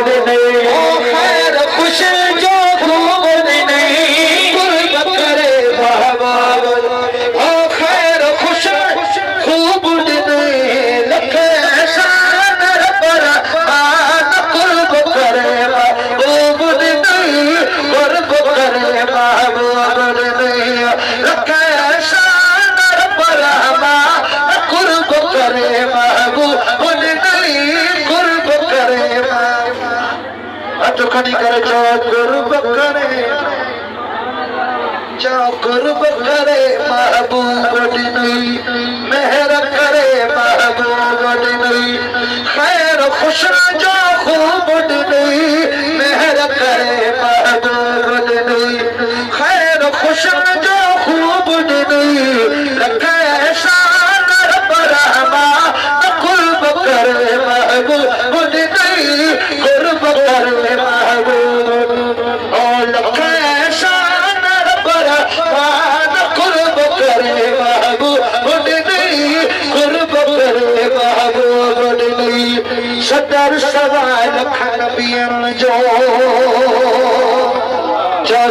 बुढ़ने खैर खुश जो खूब नहीं गुरबत करे महबूब ओ खैर खुश खूब नहीं लखे शान पर मान कुर्ब करे महबूब नहीं कुर्ब करे महबूब नहीं लखे शान पर मान कुर्ब करे महबूब नहीं कुर्ब करे अटकनी करे जो कुर्ब करे महबूब नहीं मेहर करे महबूब नहीं खैर खुश जो खूब नहीं मेहर करे महबूब नहीं खैर खुश जो खूब नहीं रखे शान पर कुर्ब करे महबूब नहीं कुर्ब करे महबूब और लखे कुर्ब करे महबूब नहीं कुर्ब करे महबूब नहीं सदर सवाल खन पियन जो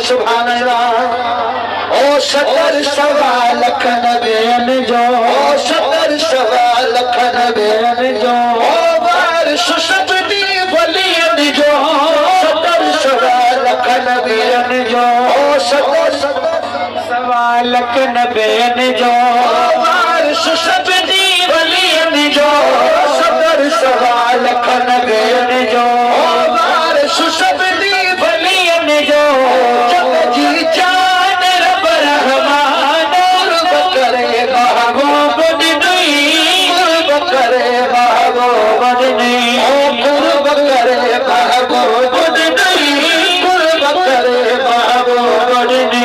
सुभान अल्लाह ओ सदर सवाल खन पियन जो सदर सवाल खन पियन जो बारिश सजदी वलियन जो सदर सवाल खन पियन जो सदर सवालक नबीन जो बारिश सजदी वलियन जो सदर सवालक नबीन जो बारिश सजदी वलियन जो जग जी जान रब रहमान कुर्ब करे महबूब नहीं कुर्ब करे महबूब नहीं कुर्ब करे महबूब नहीं कुर्ब करे महबूब नहीं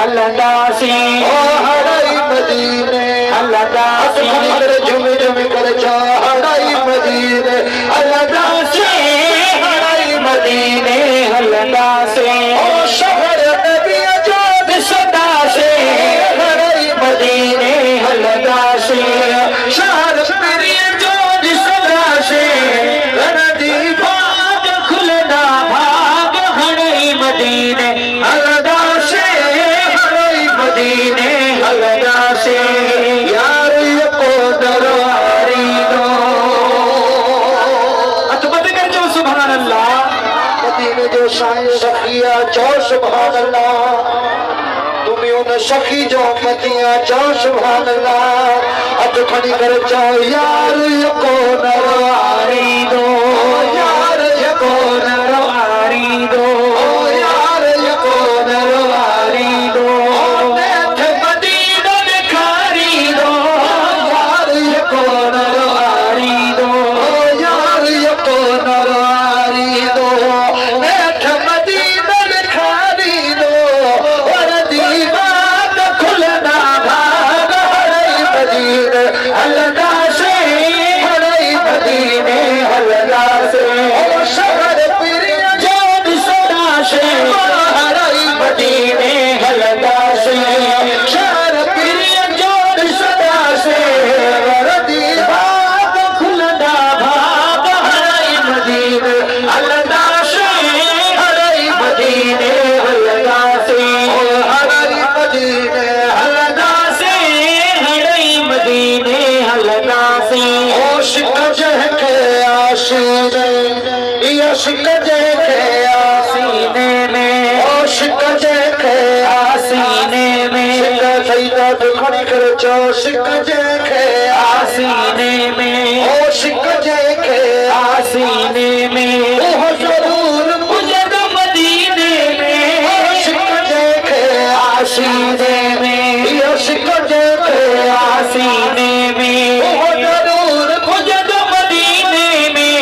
हलंदासी ओ हड़ाई मदीने हलंदासी झुम झुम कर जा हड़ाई मदीने हलंदासी हड़ाई मदीने हलंदासी ओ शहर नबी जो सदा से हड़ाई मदीने हलंदासी शहर प्रिय जो सदा से रणदी भाग खुलना भाग हड़ाई मदीने हलंदासी हड़ाई मदीने हलंदासी यार को दरबारी दो अतबद कर जो सुभान अल्लाह मदीने जो शान सखिया जो सुभान अल्लाह तुम्हें उन सखी जो मतिया जो सुभान अल्लाह अत खड़ी कर जो यार को दरबारी दो यार को दरबारी दो यार को दरबारी दो शिक जेखे आसीने में ओ शिक जेखे आसीने में ओ जरूर मुझे मदीने में ओ शिक जेखे आसीने में यो शिक जेखे आसीने में ओ जरूर मुझे मदीने में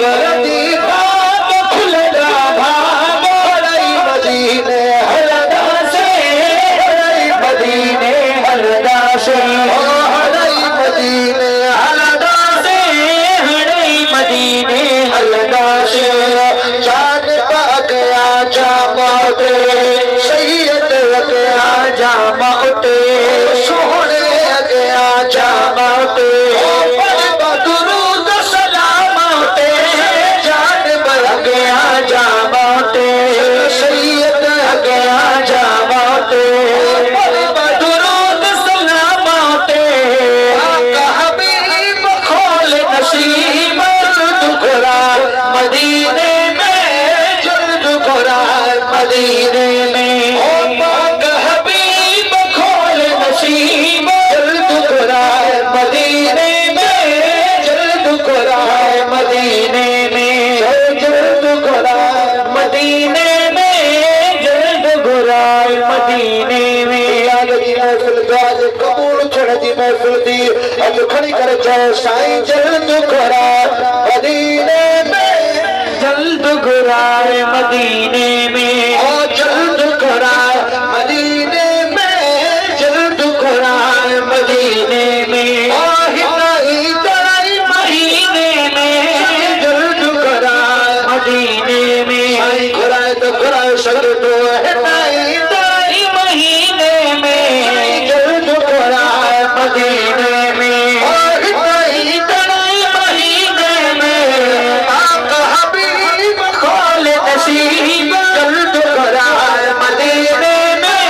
वरदी भाग खुलना भाग हड़ाई मदीने हलंदासी हड़ाई मदीने हलंदासी हड़ाई मदीने हलंदासी हड़ाई मदीने हलंदासी जान पा गया जामाते सैयद गया जामाते सोहने गया जामाते दुरूद सलामते जान पा गया जामाते सैयद गया जामाते मदीने में जल्द खोरा मदीने में ओ पाक हबीब खोल नसीब जल्द खोरा मदीने में जल्द खोरा मदीने में जल्द खोरा मदीने में जल्द खोरा मदीने में आगदी महफिल गाज कबूल छड़दी महफिल दी अज खड़ी कर जाओ साईं जल्द खोरा मदीने जल्द घुराए मदीने में ओ जल्द घुराए मदीने में जल्द घुराए मदीने में ओ हिनाई तराई महीने में जल्द घुराए मदीने में घुराए तो घुराए सद तो हिनाई तराई महीने में जल्द घुराए मदीने में ओ हिनाई तराई महीने में जल्द घुराए मदीने में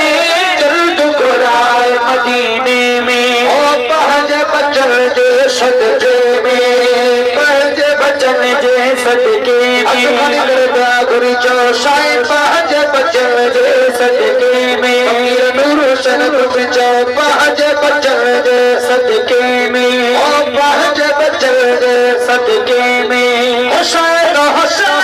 जल्द घुराए मदीने में ओ पहज बचन जे सदके में पहज बचन जे सदके में गुरु चो साईं पहज बचन जे सदके में नूर सन चो पहज बचन जे सदके में ओ पहज बचन जे सदके में हुसैन हुसैन